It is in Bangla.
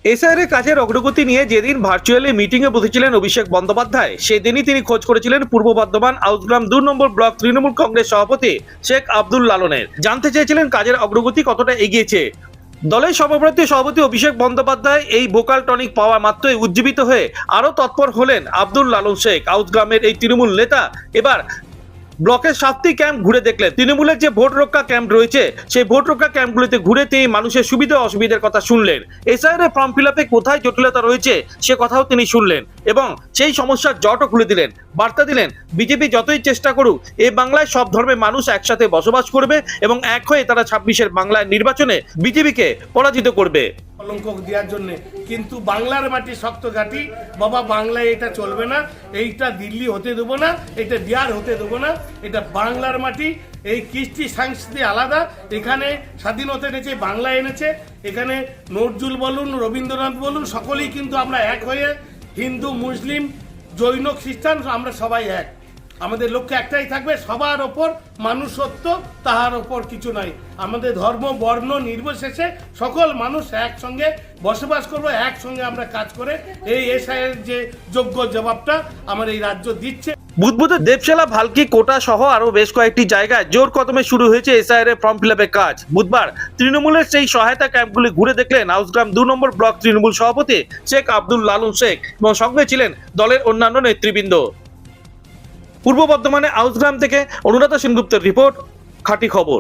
এসআইআর কাজের অগ্রগতি নিয়ে যেদিন ভার্চুয়ালি মিটিং এ বসেছিলেন অভিষেক বন্দ্যোপাধ্যায়, সেদিনই তিনি খোঁজ করেছিলেন পূর্ব বর্ধমান আউসগ্রাম 2 নম্বর ব্লক তৃণমূল কংগ্রেস সভাপতি শেখ আব্দুল লালনের। জানতে চেয়েছিলেন কাজের অগ্রগতি কতটা এগিয়েছে। দলের সর্বভারতীয় সভাপতি অভিষেক বন্দ্যোপাধ্যায় এই ভোকাল টনিক পাওয়া মাত্রই উজ্জীবিত হয়ে আরো তৎপর হলেন আব্দুল লালন শেখ। আউসগ্রামের এই তৃণমূল নেতা এবার ব্লকের 7টি ক্যাম্প ঘুরে দেখলেন। তৃণমূলের যে ভোট রক্ষা ক্যাম্প রয়েছে সেই ভোট রক্ষা ক্যাম্পগুলিতে ঘুরে তিনি মানুষের সুবিধা অসুবিধার কথা শুনলেন। এসআইআর ফর্ম ফিল আপে কোথায় জটিলতা রয়েছে সে কথাও তিনি শুনলেন এবং সেই সমস্যার জটও খুলে দিলেন। বার্তা দিলেন বিজেপি যতই চেষ্টা করুক এ বাংলায় সব ধর্মের মানুষ একসাথে বসবাস করবে এবং এক হয়ে তারা 26-এর বাংলার নির্বাচনে বিজেপিকে পরাজিত করবে। কলঙ্ক দেওয়ার জন্য কিন্তু বাংলার মাটি শক্ত ঘাঁটি, বাবা বাংলায় এটা চলবে না, এইটা দিল্লি হতে দেবো না, এটা বিহার হতে দেবো না, এটা বাংলার মাটি। এই কৃষ্টি সংস্কৃতি আলাদা, এখানে স্বাধীনতা এনেছে বাংলা এনেছে, এখানে নজরুল বলুন রবীন্দ্রনাথ বলুন সকলেই কিন্তু আমরা এক হয়ে হিন্দু মুসলিম জৈন খ্রিস্টান আমরা সবাই এক। আমাদের লক্ষ্য একটাই থাকবে, সবার ওপর মানুষত্ব, তাহার ওপর কিছু নাই। আমাদের ধর্ম বর্ণ নির্বিশেষে সকল মানুষ একসঙ্গে বসবাস করব, একসঙ্গে আমরা কাজ করে এই এসআইআর যে যোগ্য জবাবটা আমার এই রাজ্য দিচ্ছে। বুধবুধে দেবশালা ভালকি কোটা সহ আরো বেশ কয়েকটি জায়গায় জোর কদমে শুরু হয়েছে এসআইআর ফর্ম ফিল আপের কাজ। বুধবার তৃণমূলের সেই সহায়তা ক্যাম্পগুলি ঘুরে দেখলেন আউসগ্রাম 2 নম্বর ব্লক তৃণমূল সভাপতি শেখ আব্দুল লালন শেখ এবং সঙ্গে ছিলেন দলের অন্যান্য নেতৃবৃন্দ। পূর্ব বর্ধমানে আউসগ্রাম থেকে অনুরাধা সেনগুপ্তের রিপোর্ট, খাঁটি খবর।